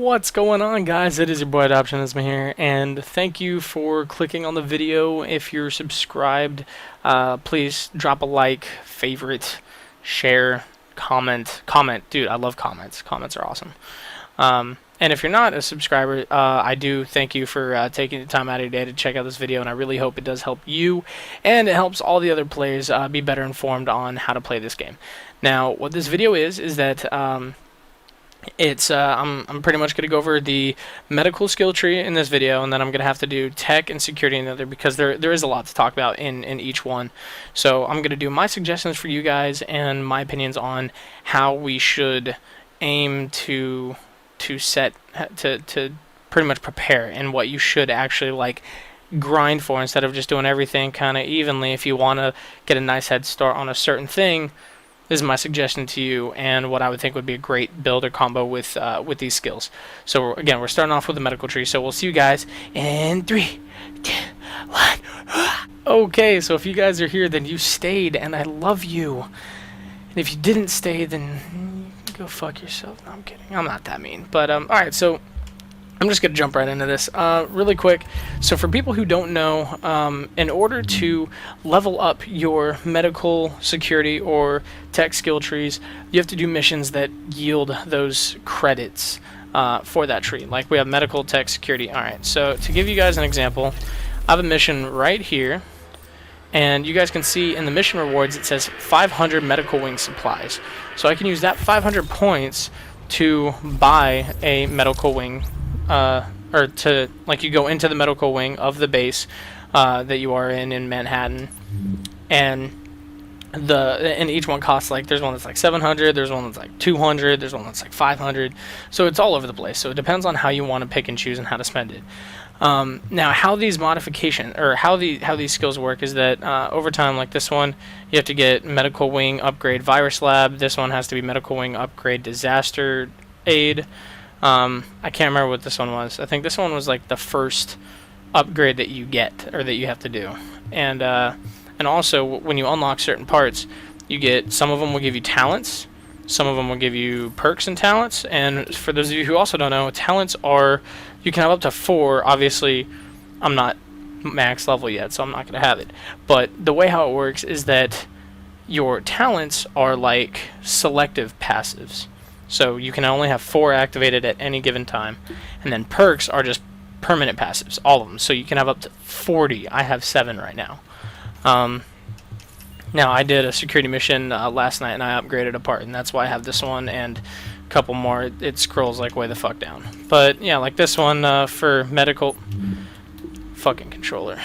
What's going on, guys? It is your boy Adoptionism here, and thank you for clicking on the video. If you're subscribed, please drop a like, favorite, share, comment. Dude, I love comments. Comments are awesome. And if you're not a subscriber, I do thank you for taking the time out of your day to check out this video, and I really hope it does help you, and it helps all the other players be better informed on how to play this game. Now, what this video is that I'm pretty much going to go over the medical skill tree in this video, and then I'm going to have to do tech and security in the other, because there is a lot to talk about in each one. So I'm going to do my suggestions for you guys and my opinions on how we should aim to pretty much prepare, and what you should actually like grind for instead of just doing everything kind of evenly. If you want to get a nice head start on a certain thing, this is my suggestion to you, and what I would think would be a great build or combo with these skills. So again, we're starting off with the medical tree. So we'll see you guys in 3, 2, 1. Okay, so if you guys are here, then you stayed, and I love you. And if you didn't stay, then go fuck yourself. No, I'm kidding. I'm not that mean. But all right, so I'm just gonna jump right into this really quick. So for people who don't know, in order to level up your medical, security, or tech skill trees, you have to do missions that yield those credits for that tree. Like we have medical, tech, security. Alright, so to give you guys an example, I have a mission right here, and you guys can see in the mission rewards it says 500 medical wing supplies. So I can use that 500 points to buy a medical wing, or to, like, you go into the medical wing of the base that you are in Manhattan, and each one costs, like, there's one that's like 700, there's one that's like 200, there's one that's like 500, so it's all over the place. So it depends on how you want to pick and choose and how to spend it. Now, how these modifications, or how these skills work is that over time, like this one, you have to get medical wing upgrade virus lab. This one has to be medical wing upgrade disaster aid. I can't remember what this one was. I think this one was like the first upgrade that you get, or that you have to do. And also, when you unlock certain parts, you get, some of them will give you talents, some of them will give you perks and talents. And for those of you who also don't know, talents are, you can have up to 4. Obviously, I'm not max level yet, so I'm not going to have it. But the way how it works is that your talents are like selective passives. So you can only have 4 activated at any given time. And then perks are just permanent passives, all of them. So you can have up to 40. I have 7 right now. Now, I did a security mission last night, and I upgraded a part, and that's why I have this one and a couple more. It scrolls like way the fuck down. But yeah, like this one for medical, fucking controller.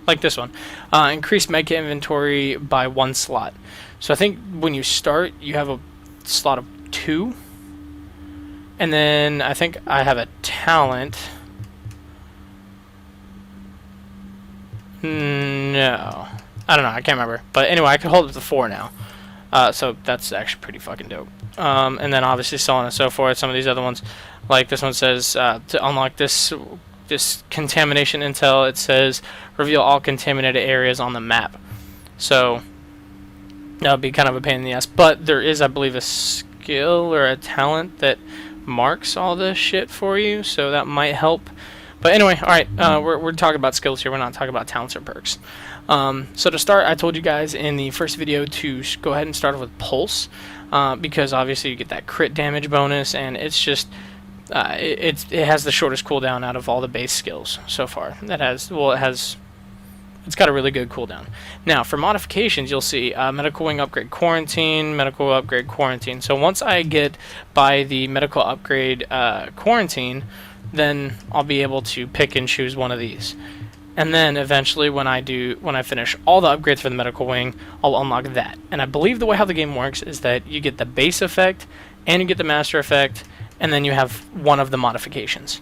Like this one, increase medkit inventory by 1 slot. So I think when you start, you have a slot of 2, and then I think I have a talent. No, I don't know, I can't remember, but anyway, I can hold it to 4 now, so that's actually pretty fucking dope. And then obviously so on and so forth. Some of these other ones, like this one says to unlock this contamination intel, it says reveal all contaminated areas on the map. So that would be kind of a pain in the ass, but there is, I believe, a skill or a talent that marks all this shit for you, so that might help. But anyway, alright, we're talking about skills here, we're not talking about talents or perks. So to start, I told you guys in the first video to go ahead and start with Pulse, because obviously you get that crit damage bonus, and it's just, it has the shortest cooldown out of all the base skills so far. It's got a really good cooldown. Now, for modifications, you'll see medical wing upgrade quarantine, medical upgrade quarantine. So once I get by the medical upgrade quarantine, then I'll be able to pick and choose one of these. And then eventually, when I finish all the upgrades for the medical wing, I'll unlock that. And I believe the way how the game works is that you get the base effect, and you get the master effect, and then you have one of the modifications.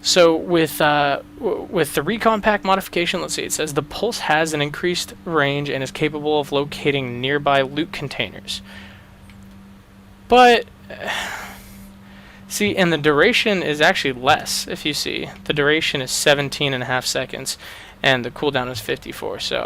So with the recon pack modification, let's see, it says the Pulse has an increased range and is capable of locating nearby loot containers. But see, and the duration is actually less. If you see, the duration is 17.5 seconds, and the cooldown is 54. So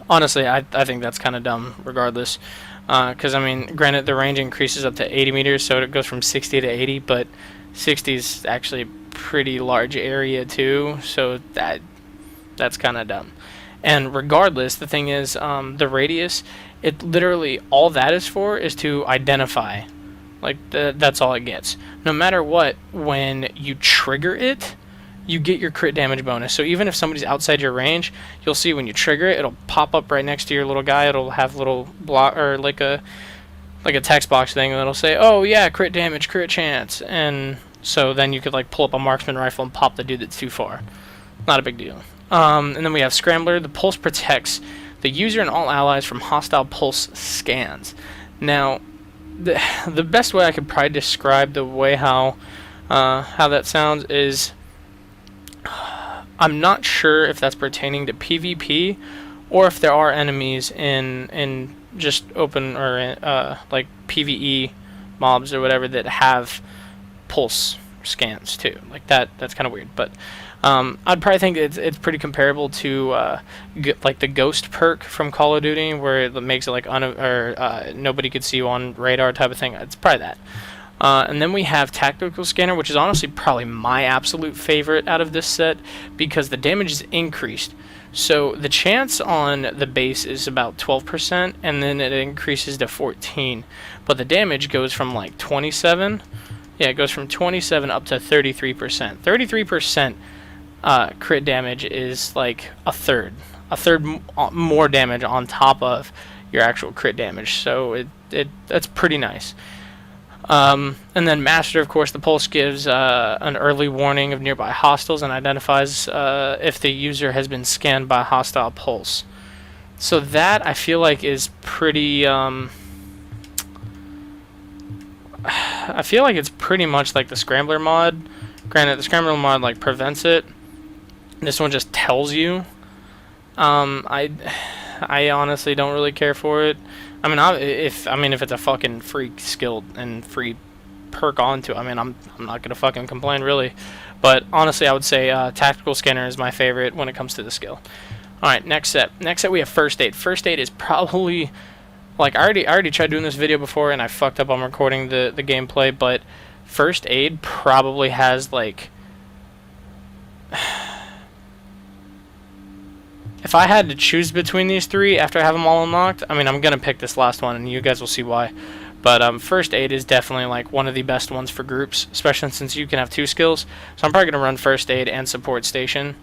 honestly, I think that's kind of dumb regardless. Because, I mean, granted, the range increases up to 80 meters, so it goes from 60 to 80, but 60 is actually a pretty large area, too, so that's kind of dumb. And regardless, the thing is, the radius, it literally, all that is for is to identify. Like, that's all it gets. No matter what, when you trigger it, you get your crit damage bonus. So even if somebody's outside your range, you'll see when you trigger it, it'll pop up right next to your little guy. It'll have little block, or like a text box thing that'll say, "Oh yeah, crit damage, crit chance," and so then you could like pull up a marksman rifle and pop the dude that's too far. Not a big deal. And then we have Scrambler. The pulse protects the user and all allies from hostile pulse scans. Now, the best way I could probably describe the way how that sounds is, I'm not sure if that's pertaining to PvP or if there are enemies in just open or like PvE mobs or whatever that have pulse scans too. Like that's kind of weird, but I'd probably think it's pretty comparable to like the Ghost perk from Call of Duty, where it makes it like nobody could see you on radar type of thing. It's probably that. And then we have Tactical Scanner, which is honestly probably my absolute favorite out of this set, because the damage is increased. So the chance on the base is about 12%, and then it increases to 14. But the damage goes from like 27, yeah, it goes from 27 up to 33%. 33% crit damage is like a third more damage on top of your actual crit damage. So that's pretty nice. And then Master, of course, the pulse gives an early warning of nearby hostiles and identifies if the user has been scanned by a hostile pulse. So that, I feel like, is pretty... I feel like it's pretty much like the Scrambler mod. Granted, the Scrambler mod like prevents it. This one just tells you. I honestly don't really care for it. I mean, if it's a fucking free skill and free perk onto it, I mean, I'm not gonna fucking complain really. But honestly, I would say Tactical Scanner is my favorite when it comes to the skill. All right, next set. Next set we have First Aid. First Aid is probably, like, I already tried doing this video before and I fucked up on recording the gameplay, but First Aid probably has like, if I had to choose between these three after I have them all unlocked, I mean, I'm going to pick this last one, and you guys will see why. But First Aid is definitely like one of the best ones for groups, especially since you can have two skills. So I'm probably going to run First Aid and Support Station.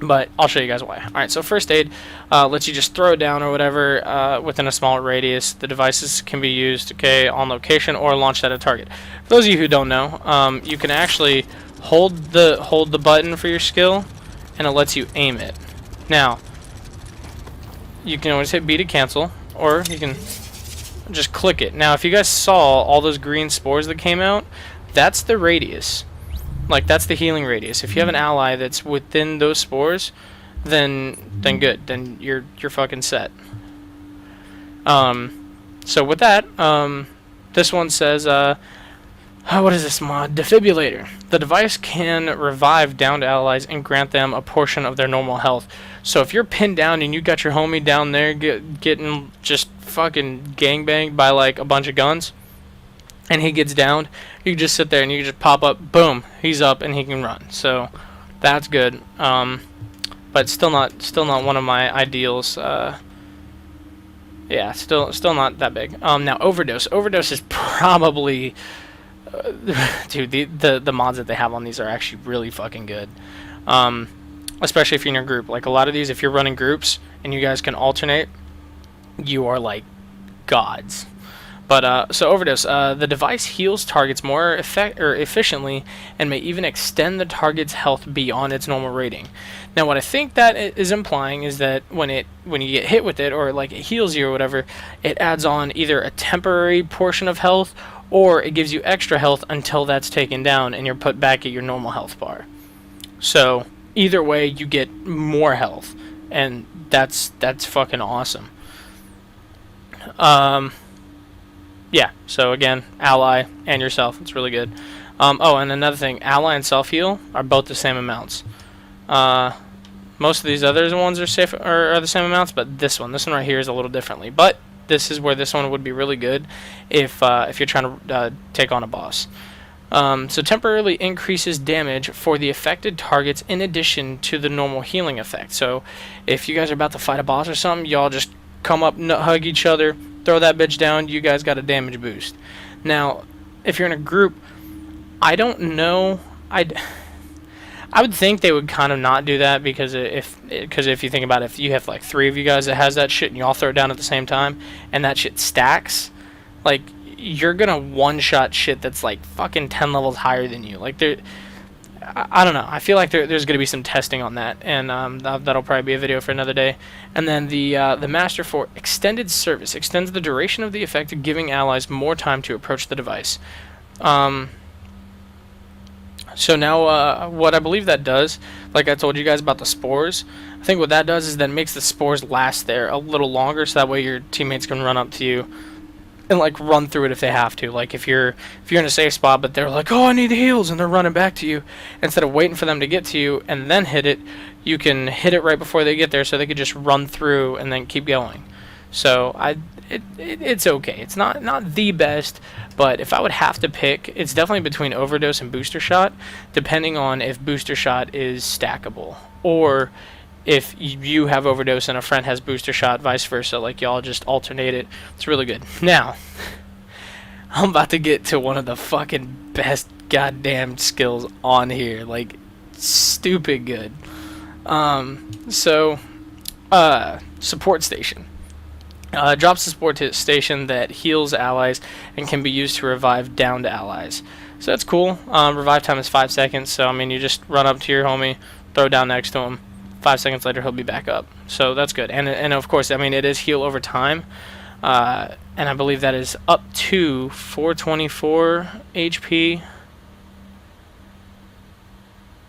But I'll show you guys why. Alright, so First Aid lets you just throw it down or whatever within a smaller radius. The devices can be used, okay, on location or launched at a target. For those of you who don't know, you can actually hold the button for your skill, and it lets you aim it. Now, you can always hit B to cancel, or you can just click it. Now, if you guys saw all those green spores that came out, that's the radius. Like, that's the healing radius. If you have an ally that's within those spores, then good. Then you're fucking set. So with that, this one says, what is this mod? Defibrillator. The device can revive downed allies and grant them a portion of their normal health. So if you're pinned down and you got your homie down there getting just fucking gangbanged by like a bunch of guns, and he gets downed, you can just sit there and you can just pop up, boom, he's up and he can run. So that's good. But still not one of my ideals. Yeah, still not that big. Now Overdose. Overdose is probably dude, the mods that they have on these are actually really fucking good. Especially if you're in a group. Like a lot of these, if you're running groups and you guys can alternate, you are like gods. But so Overdose, the device heals targets more efficiently and may even extend the target's health beyond its normal rating. Now, what I think that is implying is that when you get hit with it, or like it heals you or whatever, it adds on either a temporary portion of health, or it gives you extra health until that's taken down and you're put back at your normal health bar. So either way, you get more health, and that's fucking awesome. Yeah, so again, ally and yourself, it's really good. Oh, and another thing, ally and self-heal are both the same amounts. Most of these other ones are the same amounts, but this one right here is a little differently. But this is where this one would be really good if you're trying to take on a boss. So temporarily increases damage for the affected targets in addition to the normal healing effect. So if you guys are about to fight a boss or something, y'all just come up, hug each other, throw that bitch down, you guys got a damage boost. Now, if you're in a group, I don't know. I would think they would kind of not do that because if you think about it, if you have like 3 of you guys that has that shit and you all throw it down at the same time and that shit stacks, like you're gonna one-shot shit that's like fucking 10 levels higher than you. Like I don't know. I feel like there's gonna be some testing on that, and that'll probably be a video for another day. And then the Master for extended service extends the duration of the effect, giving allies more time to approach the device. So now, what I believe that does, like I told you guys about the spores, I think what that does is that makes the spores last there a little longer, so that way your teammates can run up to you and like run through it if they have to. Like if you're in a safe spot, but they're like, "Oh, I need the heals," and they're running back to you, instead of waiting for them to get to you and then hit it, you can hit it right before they get there, so they could just run through and then keep going. So it's okay. It's not the best, but if I would have to pick, it's definitely between overdose and booster shot, depending on if booster shot is stackable or if you have overdose and a friend has booster shot, vice versa. Like y'all just alternate it. It's really good. Now, I'm about to get to one of the fucking best goddamn skills on here. Like stupid good. Support station. Drops the support station that heals allies and can be used to revive downed allies. So that's cool. Revive time is 5 seconds, so I mean you just run up to your homie, throw down next to him. 5 seconds later he'll be back up. So that's good. And of course, I mean it is heal over time. And I believe that is up to 424 HP.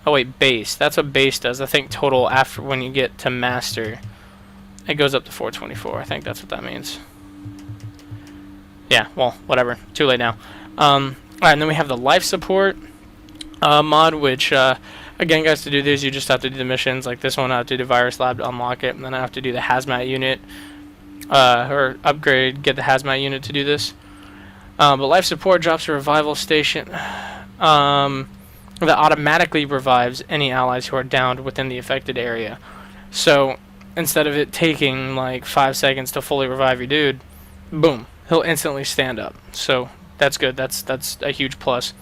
Oh wait, base. That's what base does. I think total after when you get to master, it goes up to 424. I think that's what that means. Yeah, well, whatever. Too late now. Alright, and then we have the life support mod, which, again, guys, to do this, you just have to do the missions. Like this one, I have to do Virus Lab to unlock it, and then I have to do the Hazmat unit, or upgrade, get the Hazmat unit to do this. But life support drops a revival station that automatically revives any allies who are downed within the affected area. So instead of it taking like 5 seconds to fully revive your dude, boom, he'll instantly stand up. So that's good. That's a huge plus.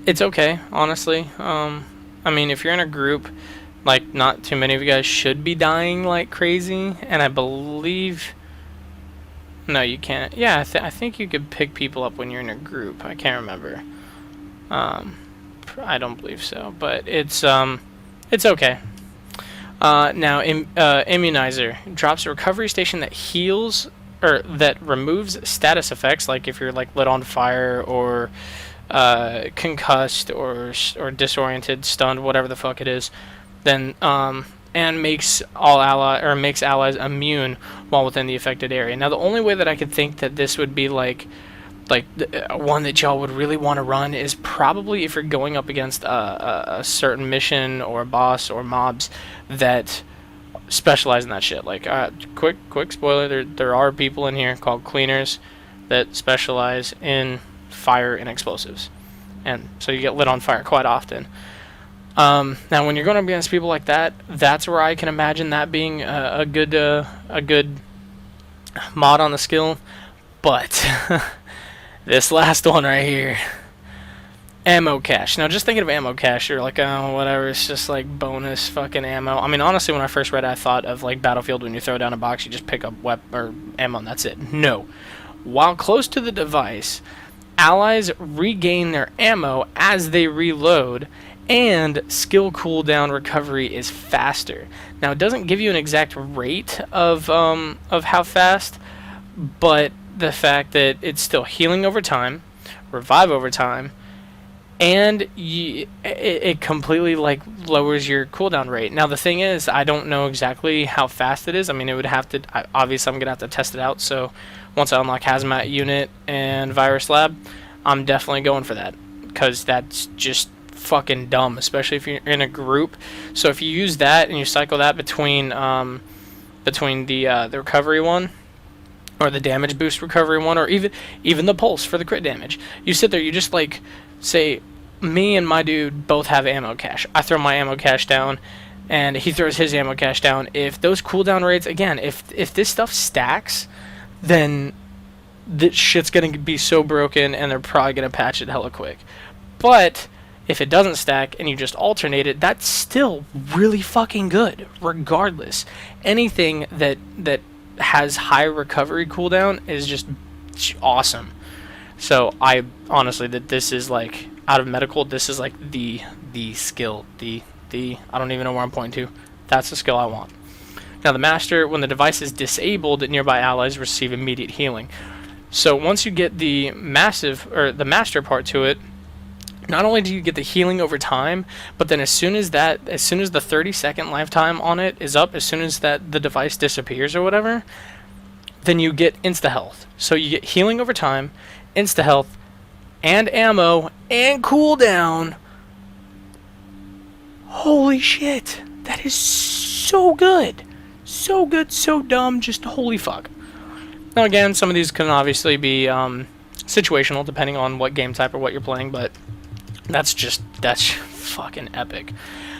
It's okay, honestly. I mean, if you're in a group, like not too many of you guys should be dying like crazy, and I believe, no, you can't. Yeah, I think you could pick people up when you're in a group. I can't remember. I don't believe so, but it's okay. Now, immunizer drops a recovery station that heals or that removes status effects, like if you're like lit on fire or concussed or disoriented, stunned, whatever the fuck it is. Then and makes allies immune while within the affected area. Now, the only way that I could think that this would be like one that y'all would really want to run is probably if you're going up against a certain mission or boss or mobs that specialize in that shit. Like, quick spoiler, there are people in here called cleaners that specialize in fire and explosives, and so you get lit on fire quite often. Now, when you're going up against people like that, that's where I can imagine that being a good mod on the skill, but this last one right here, ammo cache. Now, just thinking of ammo cache, you're like, oh, whatever, it's just like bonus fucking ammo. I mean, honestly, when I first read it, I thought of like Battlefield, when you throw down a box, you just pick up or ammo and that's it. No. While close to the device, allies regain their ammo as they reload, and skill cooldown recovery is faster. Now, it doesn't give you an exact rate of how fast, but the fact that it's still healing over time, revive over time, and it completely like lowers your cooldown rate. Now, the thing is, I don't know exactly how fast it is. I mean, it would have to, obviously I'm gonna have to test it out. So once I unlock Hazmat unit and Virus Lab, I'm definitely going for that, because that's just fucking dumb, especially if you're in a group. So if you use that and you cycle that between the recovery one, or the damage boost recovery one, or even the pulse for the crit damage, you sit there, you just like say, me and my dude both have ammo cache. I throw my ammo cache down, and he throws his ammo cache down. If those cooldown rates, again, if this stuff stacks, then this shit's gonna be so broken, and they're probably gonna patch it hella quick. But if it doesn't stack and you just alternate it, that's still really fucking good, regardless. Anything that has high recovery cooldown is just awesome. So I honestly, that this is like, out of medical, this is like the skill, the I don't even know where I'm pointing to. That's the skill I want. Now the master, when the device is disabled, nearby allies receive immediate healing. So once you get the master part to it, not only do you get the healing over time, but then as soon as the 30-second lifetime on it is up, as soon as the device disappears or whatever, then you get insta health. So you get healing over time, insta health, and ammo, and cooldown. Holy shit. That is so good. So good, so dumb, just holy fuck. Now again, some of these can obviously be situational depending on what game type or what you're playing, but that's fucking epic.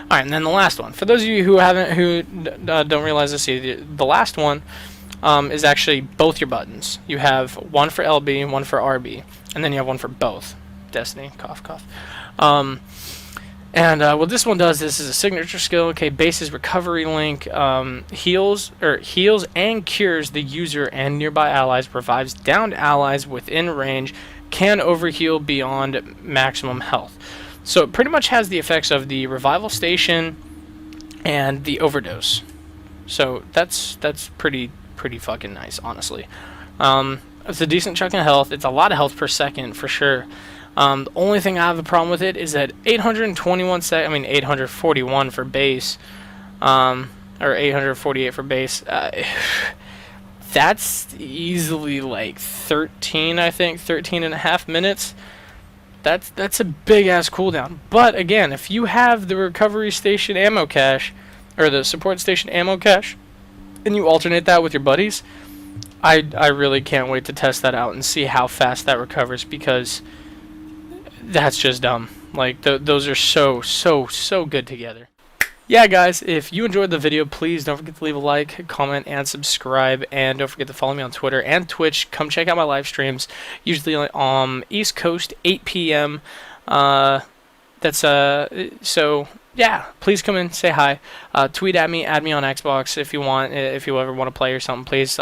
Alright, and then the last one. For those of you who don't realize this either, the last one is actually both your buttons. You have one for LB, one for RB, and then you have one for both. Destiny, cough, cough. And what this one does, this is a signature skill. Okay, base's recovery link heals and cures the user and nearby allies, revives downed allies within range, can overheal beyond maximum health. So it pretty much has the effects of the revival station and the overdose. So that's pretty fucking nice, honestly. It's a decent chunk of health. It's a lot of health per second for sure. The only thing I have a problem with it is that 841 for base, or 848 for base. That's easily like 13 and a half minutes. That's a big ass cooldown. But again, if you have the recovery station ammo cache, or the support station ammo cache, and you alternate that with your buddies, I really can't wait to test that out and see how fast that recovers, because that's just dumb. Like, those are so good together. Yeah, guys, if you enjoyed the video, please don't forget to leave a like, comment, and subscribe. And don't forget to follow me on Twitter and Twitch. Come check out my live streams, usually on East Coast, 8 p.m. So yeah, please come in, say hi. Tweet at me, add me on Xbox if you want, if you ever want to play or something. Please,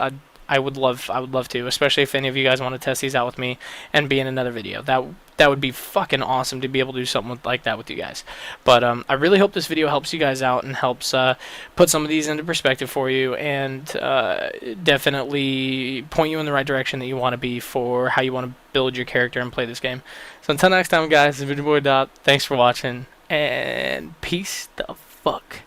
I would love to, especially if any of you guys want to test these out with me and be in another video. That would be fucking awesome to be able to do something like that with you guys. But I really hope this video helps you guys out and helps put some of these into perspective for you, and definitely point you in the right direction that you want to be for how you want to build your character and play this game. So until next time, guys, this is your boy Dot. Thanks for watching, and peace the fuck